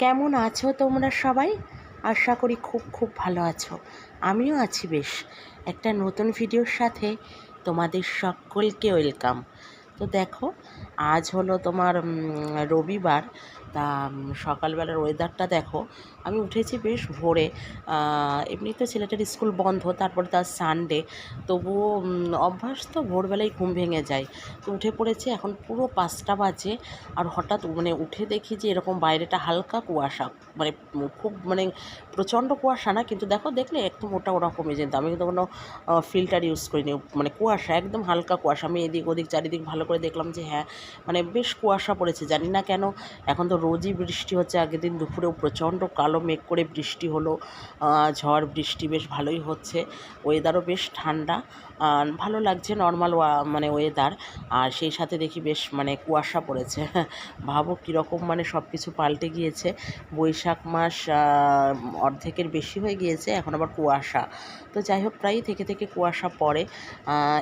কেমন আছো তোমরা সবাই? আশা করি খুব খুব ভালো আছো। আমিও আছি বেশ। একটা নতুন ভিডিওর সাথে তোমাদের সকলকে ওয়েলকাম। তো দেখো, আজ হলো তোমার রবিবার। তা সকালবেলার ওয়েদারটা দেখো। আমি উঠেছি বেশ ভোরে। এমনি তো ছেলেটার স্কুল বন্ধ, তারপরে তার সানডে। তবুও অভ্যাস তো ভোরবেলায় ঘুম ভেঙে যায়। তো উঠে পড়েছে, এখন পুরো 5টা বাজে। আর হঠাৎ উঠে দেখি যে এরকম বাইরেটা হালকা কুয়াশা, মানে খুব প্রচণ্ড কুয়াশা না, কিন্তু দেখলে একদম ওটা ওরকমই। যেত আমি কিন্তু কোনো ফিল্টার ইউজ করিনি, কুয়াশা একদম হালকা কুয়াশা। আমি এদিক ওদিক চারিদিক ভালো করে দেখলাম যে হ্যাঁ, বেশ কুয়াশা পড়েছে। জানি না কেন, এখন তো রোজই বৃষ্টি হচ্ছে। আগের দিন দুপুরেও প্রচণ্ড কালো মেঘ করে বৃষ্টি হলো, ঝড় বৃষ্টি বেশ ভালোই হচ্ছে। ওয়েদারও বেশ ঠান্ডা, ভালো লাগছে, নর্মাল ওয়েদার। আর সেই সাথে দেখি বেশ কুয়াশা পড়েছে। ভাবো কীরকম সব কিছু পাল্টে গিয়েছে। বৈশাখ মাস অর্ধেকের বেশি হয়ে গিয়েছে, এখন আবার কুয়াশা। তো যাই হোক, প্রায়ই থেকে থেকে কুয়াশা পড়ে।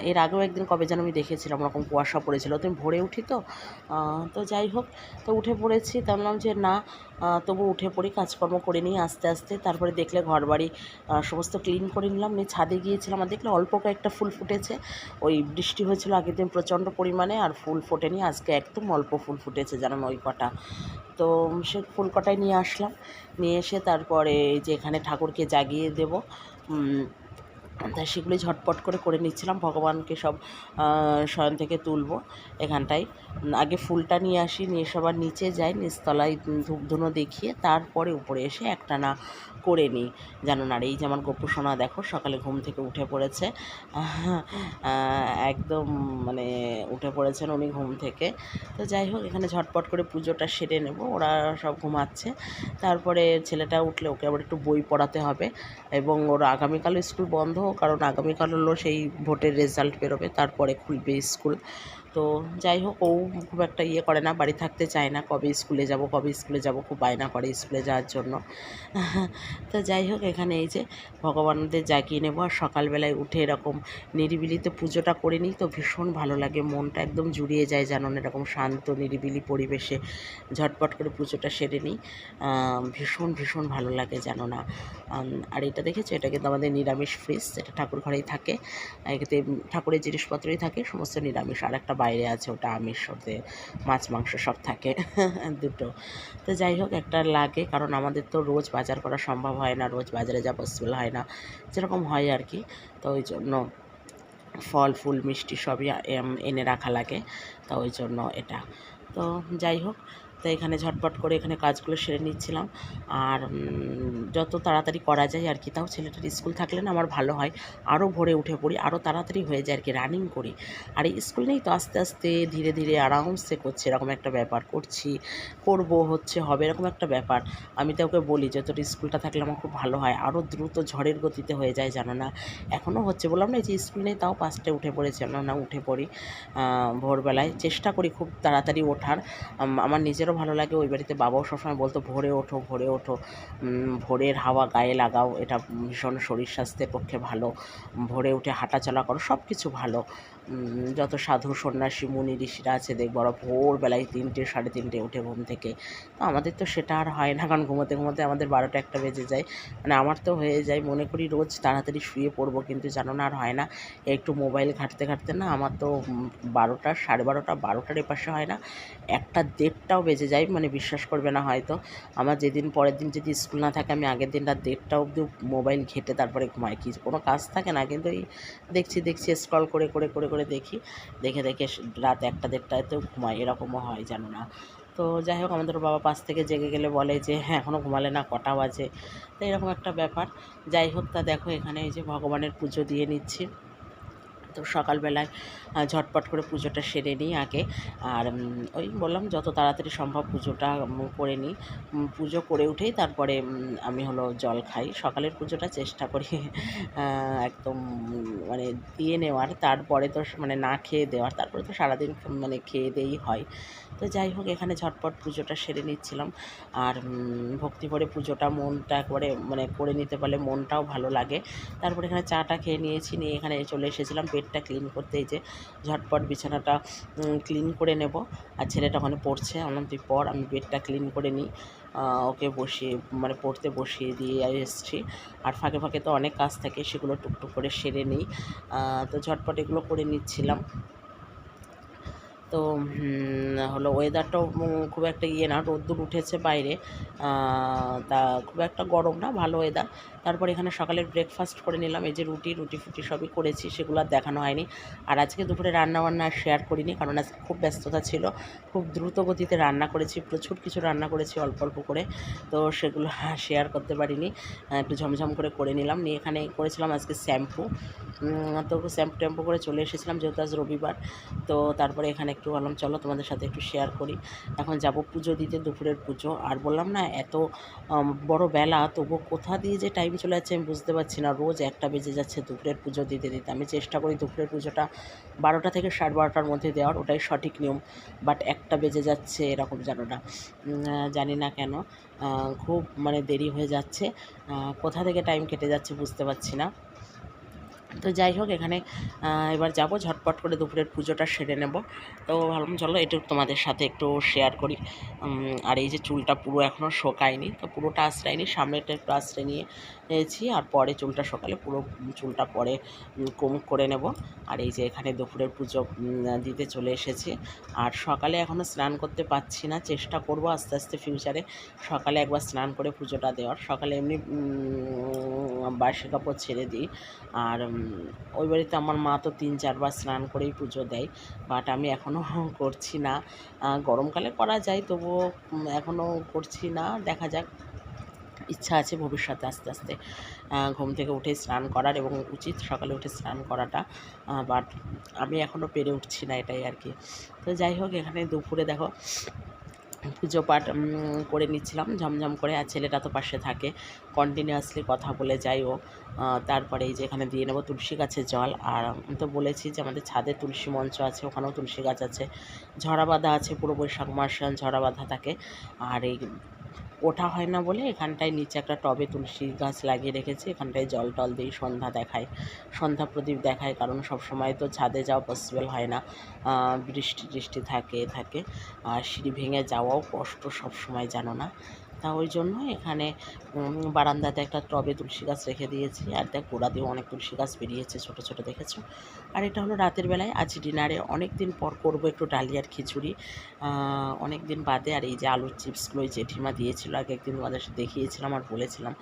এর আগেও একদিন কবে যেন আমি দেখেছিলাম ওরকম কুয়াশা পড়েছিল। তো আমি ভোরে উঠি তো যাই হোক, তো উঠে পড়েছি। তা বললাম যে না, তবু উঠে পড়ি, কাজকর্ম করে নিই আস্তে আস্তে। তারপরে দেখলে ঘরবাড়ি সমস্ত ক্লিন করে নিলাম, নিয়ে ছাদে গিয়েছিলাম। আর দেখলে অল্প কয়েকটা ফুল ফুটেছে। ওই বৃষ্টি হয়েছিল আগের দিন প্রচণ্ড পরিমাণে, আর ফুল ফোটেনি। আজকে একদম অল্প ফুল ফুটেছে, জানেন, ওই কটা। তো সে ফুল কটাই নিয়ে আসলাম। নিয়ে এসে তারপরে যে এখানে ঠাকুরকে জাগিয়ে দেব, তাই সেগুলি ঝটপট করে নিচ্ছিলাম। ভগবানকে সব শয়ন থেকে তুলব এখানটায়। আগে ফুলটা নিয়ে আসি, নিয়ে সবার নিচে যাই, নিচতলায় ধূপধুনো দেখিয়ে তারপরে উপরে এসে একটানা করে নিই, জানো না। আর এই যেমন গোপু সোনা দেখো, সকালে ঘুম থেকে উঠে পড়েছে। একদম উঠে পড়েছেন উনি ঘুম থেকে। তো যাই হোক, এখানে ঝটপট করে পুজোটা সেরে নেব। ওরা সব ঘুমাচ্ছে। তারপরে ছেলেটা উঠলে ওকে আবার একটু বই পড়াতে হবে। এবং ওর আগামীকালও স্কুল বন্ধ, কারণ আগামীকাল হলো সেই ভোটের রেজাল্ট বেরোবে, তারপরে খুলবে স্কুল। তো যাই হোক, ও খুব একটা করে না, বাড়ি থাকতে চায় না। কবে স্কুলে যাব খুব বায়না করে স্কুলে যাওয়ার জন্য। তো যাই হোক, এখানে এই যে ভগবানদের জাগিয়ে নেব। আর সকালবেলায় উঠে এরকম নিরিবিলিতে পুজোটা করে নিই তো ভীষণ ভালো লাগে, মনটা একদম জুড়িয়ে যায়, জানো না। এরকম শান্ত নিরিবিলি পরিবেশে ঝটপট করে পুজোটা সেরে নিই, ভীষণ ভীষণ ভালো লাগে, জানো না। আর এটা দেখেছো, এটা কিন্তু আমাদের নিরামিষ ফ্রিজ, এটা ঠাকুর ঘরেই থাকে। এতে ঠাকুরের জিনিসপত্রই থাকে, সমস্ত নিরামিষ। আর একটা বাইরে আছে, ওটা আমিষ, ওতে মাছ মাংস সব থাকে। দুটো। তো যাই হোক, একটা লাগে, কারণ আমাদের তো রোজ বাজার করা সম্ভব হয় না, রোজ বাজারে যাওয়া পসিবল হয় না, যেরকম হয় আর কি। তো ওই জন্য ফল ফুল মিষ্টি সবই এনে রাখা লাগে। তো ওই জন্য এটা। তো যাই হোক, তো এখানে ঝটপট করে এখানে কাজগুলো সেরে নিচ্ছিলাম। আর যত তাড়াতাড়ি করা যায় আর কি। তাও ছেলেটার স্কুল থাকলে না আমার ভালো হয়, আরও ভোরে উঠে পড়ি, আরও তাড়াতাড়ি হয়ে যায় আর কি, রানিং করি। আর এই স্কুল নেই তো, আস্তে আস্তে ধীরে ধীরে আরামসে করছি, এরকম একটা ব্যাপার। হবে এরকম একটা ব্যাপার। আমি তো ওকে বলি যে তোর স্কুলটা থাকলে আমার খুব ভালো হয়, আরও দ্রুত ঝড়ের গতিতে হয়ে যায়, জানো না। এখনও হচ্ছে, বললাম না, এই যে স্কুল নেই, তাও 5টায় উঠে পড়েছি। না উঠে পড়ি ভোরবেলায়, চেষ্টা করি খুব তাড়াতাড়ি ওঠার। আমার নিজেরও ভালো লাগে। ওই বাড়িতে বাবাও সবসময় বলতো ভোরে ওঠো, ভোরে ওঠো, ভোরের হাওয়া গায়ে লাগাও, এটা ভীষণ শরীর স্বাস্থ্যের পক্ষে ভালো। ভোরে উঠে হাঁটাচলা করো, সব কিছু ভালো। যত সাধু সন্ন্যাসী মুনি ঋষিরা আছে দেখবো, ওরা ভোরবেলায় 3টে 3:30 উঠে ঘুম থেকে। তো আমাদের তো সেটা আর হয় না, কারণ ঘুমোতে ঘুমোতে আমাদের 12টা 1টা বেজে যায়। আমার তো হয়ে যায়, মনে করি রোজ তাড়াতাড়ি শুয়ে পড়বো, কিন্তু জানো না, আর হয় না। একটু মোবাইল ঘাঁটতে ঘাঁটতে না আমার তো 12টা 12:30 12টার এপাশে হয় না, 1টা 1:30টাও বেজে যায়। বিশ্বাস করবে না হয়তো। আমার যেদিন পরের দিন যদি স্কুল না থাকে, আমি আগের দিনটা 1:30টা অবধি মোবাইল ঘেঁটে তারপরে ঘুমাই। কোনো কাজ থাকে না, কিন্তু এই দেখছি স্ক্রল করে দেখি, দেখে রাত 1টা 1:30টাতেও ঘুমাই, এরকমও হয়, জানো না। তো যাই হোক, আমাদের বাবা পাশ থেকে জেগে গেলে বলে যে হ্যাঁ, এখনও ঘুমালে না, কটা বাজে। তো এরকম একটা ব্যাপার। যাই হোক, তা দেখো এখানে এই যে ভগবানের পুজো দিয়ে নিচ্ছি। তো সকালবেলায় ঝটপট করে পুজোটা সেরে নিই আগে। আর ওই বললাম, যত তাড়াতাড়ি সম্ভব পুজোটা করে নিই। পুজো করে উঠেই তারপরে আমি হলো জল খাই। সকালের পুজোটা চেষ্টা করি একদম দিয়ে নেওয়ার, তারপরে তো না খেয়ে দেওয়ার, তারপরে তো সারাদিন খেয়ে দেই হয়। তো যাই হোক, এখানে ঝটপট পুজোটা সেরে নিচ্ছিলাম। আর ভক্তি করে পুজোটা মনটা একবারে করে নিতে পারলে মনটাও ভালো লাগে। তারপরে এখানে চাটা খেয়ে নিয়েছি, নিয়ে এখানে চলে এসেছিলাম বেডটা ক্লিন করতে। এই যে ঝটপট বিছানাটা ক্লিন করে নেব। আর ছেলেটা ওখানে পড়ছে, আমার তুই পড়, আমি বেডটা ক্লিন করে নিই। ওকে বসিয়ে মানে পড়তে বসিয়ে দিয়ে এসেছি। আর ফাঁকে ফাঁকে তো অনেক কাজ থাকে, সেগুলো টুকটুক করে সেরে নিই। তো ঝটপট এগুলো করে নিচ্ছিলাম। তো হলো ওয়েদারটাও খুব একটা না, রোদ্দুর উঠেছে বাইরে, তা খুব একটা গরম না, ভালো ওয়েদার। তারপর এখানে সকালের ব্রেকফাস্ট করে নিলাম, এই যে রুটি ফুটি সবই করেছি, সেগুলো আর দেখানো হয়নি। আর আজকে দুপুরে রান্নাবান্না আর শেয়ার করিনি, কারণ আজকে খুব ব্যস্ততা ছিল, খুব দ্রুত গতিতে রান্না করেছি, প্রচুর কিছু রান্না করেছি অল্প অল্প করে, তো সেগুলো শেয়ার করতে পারিনি। একটু ঝমঝম করে নিলাম, নিয়ে এখানে করেছিলাম আজকে শ্যাম্পু। তো শ্যাম্পু করে চলে এসেছিলাম, যেহেতু আজ রবিবার। তো তারপরে এখানে একটু বললাম চলো তোমাদের সাথে একটু শেয়ার করি। এখন যাব পুজো দিতে, দুপুরের পুজো। আর বললাম না এত বড় বেলা, তবুও কোথা দিয়ে যে টাইম চলে যাচ্ছে আমি বুঝতে পারছি না। রোজ 1টা বেজে যাচ্ছে দুপুরের পুজো দিতে দিতে। আমি চেষ্টা করি দুপুরের পুজোটা 12টা থেকে 12:30টার মধ্যে দেওয়ার, ওটাই সঠিক নিয়ম। বাট 1টা বেজে যাচ্ছে এরকম যেন না, জানি না কেন খুব মানে দেরি হয়ে যাচ্ছে, কোথা থেকে টাইম কেটে যাচ্ছে বুঝতে পারছি না। তো যাই হোক, এখানে এবার যাব ঝটপট করে দুপুরের পুজোটা সেরে নেব। তো ভাবলাম চলো একটু তোমাদের সাথে একটু শেয়ার করি। আর এই যে চুলটা পুরো এখনও শোকায়নি, তো পুরোটা আঁচড়াইনি, সামনেটা একটু আঁচড়ে নিয়েছি, আর পরে চুলটা শোকালে পুরো চুলটা পরে কোম করে নেব। আর এই যে এখানে দুপুরের পুজো দিতে চলে এসেছি। আর সকালে এখনও স্নান করতে পারছি না, চেষ্টা করব আস্তে আস্তে ফিউচারে সকালে একবার স্নান করে পুজোটা দেওয়ার। সকালে এমনি বাসি কাপড় ছেড়ে দিই। আর ওই বাড়িতে আমার মা তো 3-4 বার স্নান করেই পুজো দেয়, বাট আমি এখনও করছি না। গরমকালে করা যায়, তবুও এখনও করছি না, দেখা যাক। ইচ্ছা আছে ভবিষ্যতে আস্তে আস্তে ঘুম থেকে উঠে স্নান করার, এবং উচিত সকালে উঠে স্নান করাটা, বাট আমি এখনও পেরে উঠছি না, এটাই আর কি। তো যাই হোক, এখানে দুপুরে দেখো পুজো পাঠ করে নিচ্ছিলাম ঝমঝম করে। আর ছেলেটা তো পাশে থাকে, কন্টিনিউয়াসলি কথা বলে যাই ও। তারপরে এই যে এখানে দিয়ে নেবো তুলসী গাছের জল। আর আমি তো বলেছি যে আমাদের ছাদে তুলসী মঞ্চ আছে, ওখানেও তুলসী গাছ আছে, ঝরা বাঁধা আছে, পুরো বৈশাখ মাস ঝরা বাঁধা থাকে। আর এই ওঠা হয় না বলে এখানটায় নিচে একটা টবে তুলসী গাছ লাগিয়ে রেখেছি, এখানটায় জল টল দিই, সন্ধ্যা প্রদীপ দেখায়, কারণ সব সময় তো ছাদে যাওয়া পসিবল হয় না, বৃষ্টি থাকে, আর সিঁড়ি ভেঙে যাওয়াও কষ্ট সব সময়, জানো না। তা ওই জন্য এখানে বারান্দাতে একটা টবে তুলসী গাছ রেখে দিয়েছি। আর দেখ গোড়া দিয়েও অনেক তুলসী গাছ বেরিয়েছে, ছোটো ছোটো, দেখেছো। আর এটা হলো রাতের বেলায়, আজ ডিনারে অনেক দিন পর করবো একটু ডালিয়ার খিচুড়ি, অনেক দিন বাদে। আর এই যে আলুর চিপসগুলো জেঠিমা দিয়েছিল, আগে একদিন তোমাদের দেখিয়েছিলাম আর বলেছিলাম,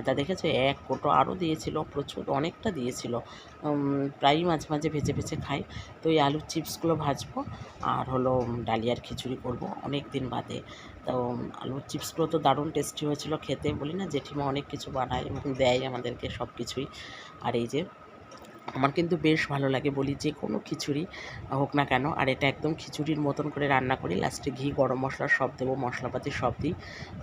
তা দেখেছো 1 কোটো আরও দিয়েছিল, প্রচুর অনেকটা দিয়েছিল। প্রায়ই মাঝে মাঝে ভেজে খাই। তো এই আলুর চিপসগুলো ভাজবো, আর হলো ডালিয়ার খিচুড়ি করব অনেক দিন বাদে। তো আলুর চিপসগুলো তো দারুণ টেস্টি হয়েছিল খেতে, বলি না জেঠিমা অনেক কিছু বানায় এবং দেয় আমাদেরকে সব কিছুই। আর এই যে আমার কিন্তু বেশ ভালো লাগে, বলি যে কোনো খিচুড়ি হোক না কেন। আর এটা একদম খিচুড়ির মতন করে রান্না করি, লাস্টে ঘি গরম মশলা সব দেবো, মশলাপাতি সব দিই,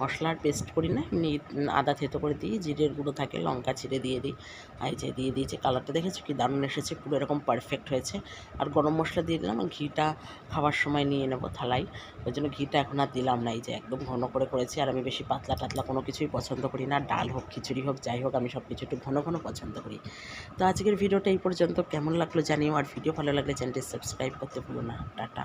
মশলার পেস্ট করি না, এমনি আদা থেতো করে দিই, জিরের গুঁড়ো থাকে, লঙ্কা ছিঁড়ে দিয়ে দিই। আর এই যে দিয়ে দিয়েছি, কালারটা দেখেছো কি দারুণ এসেছে, পুরো এরকম পারফেক্ট হয়েছে। আর গরম মশলা দিয়ে দিলাম, ঘিটা খাওয়ার সময় নিয়ে নেবো থালায়, ওই জন্য ঘিটা এখন আর দিলাম না। এই যে একদম ঘন করে করেছি। আর আমি বেশি পাতলা টাতলা কোনো কিছুই পছন্দ করি না, ডাল হোক খিচুড়ি হোক যাই হোক, আমি সব কিছু একটু ঘন পছন্দ করি। তো আজকের ভিডিওটা এই পর্যন্ত, কেমন লাগলো জানিও। আর ভিডিও ভালো লাগলে চ্যানেলটি সাবস্ক্রাইব করতে ভুলো না। টাটা।